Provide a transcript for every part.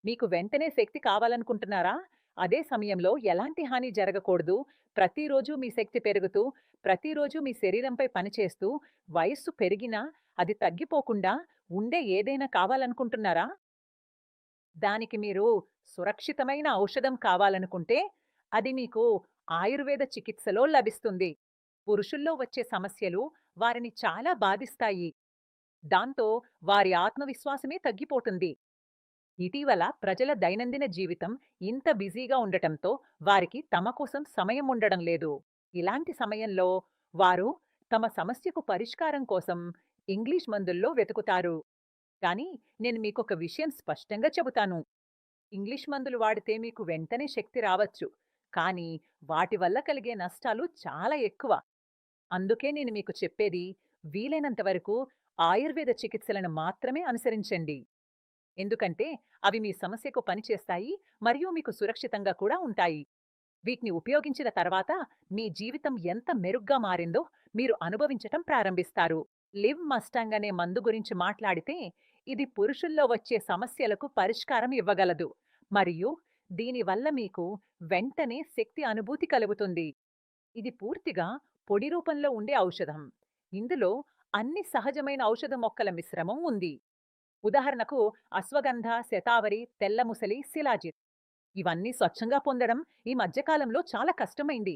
మీకు వెంటనే శక్తి కావాలనుకుంటున్నారా? అదే సమయంలో ఎలాంటి హాని జరగకూడదు. ప్రతిరోజు మీ శక్తి పెరుగుతూ, ప్రతిరోజు మీ శరీరంపై పనిచేస్తూ, వయస్సు పెరిగినా అది తగ్గిపోకుండా ఉండే ఏదైనా కావాలనుకుంటున్నారా? దానికి మీరు సురక్షితమైన ఔషధం కావాలనుకుంటే, అది మీకు ఆయుర్వేద చికిత్సలో లభిస్తుంది. పురుషుల్లో వచ్చే సమస్యలు వారిని చాలా బాధిస్తాయి. దాంతో వారి ఆత్మవిశ్వాసమే తగ్గిపోతుంది. ఇటీవల ప్రజల దైనందిన జీవితం ఇంత బిజీగా ఉండటంతో వారికి తమ కోసం సమయం ఉండడం లేదు. ఇలాంటి సమయంలో వారు తమ సమస్యకు పరిష్కారం కోసం ఇంగ్లీష్ మందుల్లో వెతుకుతారు. కానీ నేను మీకొక విషయం స్పష్టంగా చెబుతాను. ఇంగ్లీష్ మందులు వాడితే మీకు వెంటనే శక్తి రావచ్చు. కానీ వాటి వల్ల కలిగే నష్టాలు చాలా ఎక్కువ. అందుకే నేను మీకు చెప్పేది, వీలైనంత వరకు ఆయుర్వేద చికిత్సలను మాత్రమే అనుసరించండి. ఎందుకంటే అవి మీ సమస్యకు పనిచేస్తాయి మరియు మీకు సురక్షితంగా కూడా ఉంటాయి. వీటిని ఉపయోగించిన తర్వాత మీ జీవితం ఎంత మెరుగ్గా మారిందో మీరు అనుభవించటం ప్రారంభిస్తారు. లివ్ మస్టాంగ్ అనే మందు గురించి మాట్లాడితే, ఇది పురుషుల్లో వచ్చే సమస్యలకు పరిష్కారం ఇవ్వగలదు మరియు దీనివల్ల మీకు వెంటనే శక్తి అనుభూతి కలుగుతుంది. ఇది పూర్తిగా పొడి రూపంలో ఉండే ఔషధం. ఇందులో అన్ని సహజమైన ఔషధ మొక్కల మిశ్రమం ఉంది. ఉదాహరణకు అశ్వగంధ, శతావరి, తెల్ల ముసలి, శిలాజిత్. ఇవన్నీ స్వచ్ఛంగా పొందడం ఈ మధ్యకాలంలో చాలా కష్టమైంది.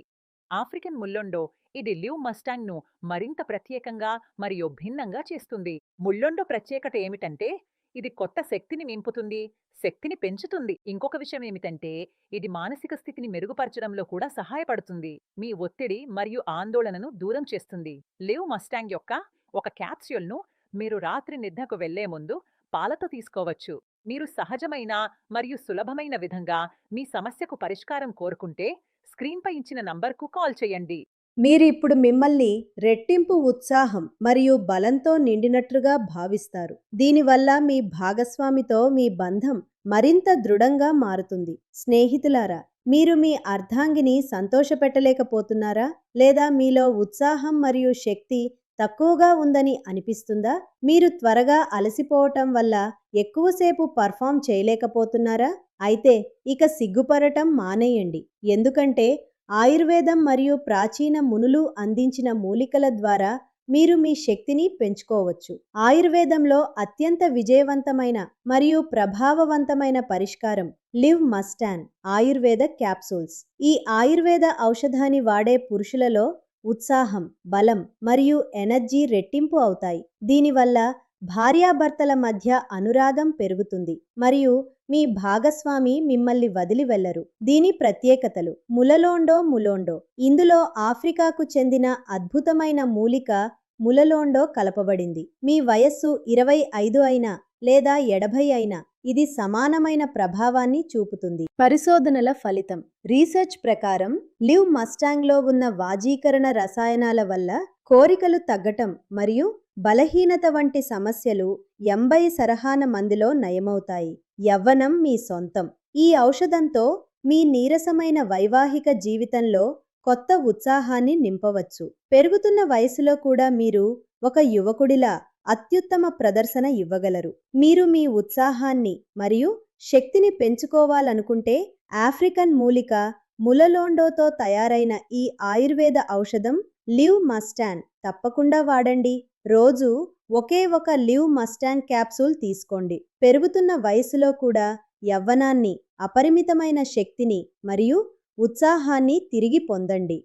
ఆఫ్రికన్ ముల్లొండో ఇది లివ్ మస్టాంగ్‌ను మరింత ప్రత్యేకంగా మరియు భిన్నంగా చేస్తుంది. ముల్లొండో ప్రత్యేకత ఏమిటంటే, ఇది కొత్త శక్తిని నింపుతుంది, శక్తిని పెంచుతుంది. ఇంకొక విషయం ఏమిటంటే, ఇది మానసిక స్థితిని మెరుగుపరచడంలో కూడా సహాయపడుతుంది. మీ ఒత్తిడి మరియు ఆందోళనను దూరం చేస్తుంది. లివ్ మస్టాంగ్ యొక్క ఒక క్యాప్సూల్‌ను మీరు రాత్రి నిద్రకు వెళ్లే ముందు పాలతో తీసుకోవచ్చు. మీరు సహజమైన మరియు సులభమైన విధంగా మీ సమస్యకు పరిష్కారం కోరుకుంటే స్క్రీన్‌పై ఇచ్చిన నంబర్‌కు కాల్ చేయండి. మీరిప్పుడు మిమ్మల్ని రెట్టింపు ఉత్సాహం మరియు బలంతో నిండినట్లుగా భావిస్తారు. దీనివల్ల మీ భాగస్వామితో మీ బంధం మరింత దృఢంగా మారుతుంది. స్నేహితులారా, మీరు మీ అర్ధాంగిని సంతోషపెట్టలేకపోతున్నారా? లేదా మీలో ఉత్సాహం మరియు శక్తి తక్కువగా ఉందని అనిపిస్తుందా? మీరు త్వరగా అలసిపోవటం వల్ల ఎక్కువసేపు పర్ఫామ్ చేయలేకపోతున్నారా? అయితే ఇక సిగ్గుపడటం మానేయండి. ఎందుకంటే ఆయుర్వేదం మరియు ప్రాచీన మునులు అందించిన మూలికల ద్వారా మీరు మీ శక్తిని పెంచుకోవచ్చు. ఆయుర్వేదంలో అత్యంత విజయవంతమైన మరియు ప్రభావవంతమైన పరిష్కారం లివ్ మస్టాన్ ఆయుర్వేద క్యాప్సూల్స్. ఈ ఆయుర్వేద ఔషధాన్ని వాడే పురుషులలో ఉత్సాహం, బలం మరియు ఎనర్జీ రెట్టింపు అవుతాయి. దీనివల్ల భార్యాభర్తల మధ్య అనురాగం పెరుగుతుంది మరియు మీ భాగస్వామి మిమ్మల్ని వదిలి వెళ్లరు. దీని ప్రత్యేకతలు ములలోండో. ఇందులో ఆఫ్రికాకు చెందిన అద్భుతమైన మూలిక ములలోండో కలపబడింది. మీ వయస్సు 25 అయినా లేదా 70 అయినా ఇది సమానమైన ప్రభావాన్ని చూపుతుంది. పరిశోధనల ఫలితం. రీసెర్చ్ ప్రకారం లివ్ మస్టాంగ్లో ఉన్న వాజీకరణ రసాయనాల వల్ల కోరికలు తగ్గటం మరియు బలహీనత వంటి సమస్యలు 80% మందిలో నయమవుతాయి. యవ్వనం మీ సొంతం. ఈ ఔషధంతో మీ నీరసమైన వైవాహిక జీవితంలో కొత్త ఉత్సాహాన్ని నింపవచ్చు. పెరుగుతున్న వయసులో కూడా మీరు ఒక యువకుడిలా అత్యుత్తమ ప్రదర్శన ఇవ్వగలరు. మీరు మీ ఉత్సాహాన్ని మరియు శక్తిని పెంచుకోవాలనుకుంటే ఆఫ్రికన్ మూలిక ములలోండోతో తయారైన ఈ ఆయుర్వేద ఔషధం లివ్ మస్టాన్ తప్పకుండా వాడండి. రోజు ఒకే ఒక లివ్ మస్టాంగ్ క్యాప్సూల్ తీసుకోండి. పెరుగుతున్న వయసులో కూడా యవ్వనాన్ని, అపరిమితమైన శక్తిని మరియు ఉత్సాహాన్ని తిరిగి పొందండి.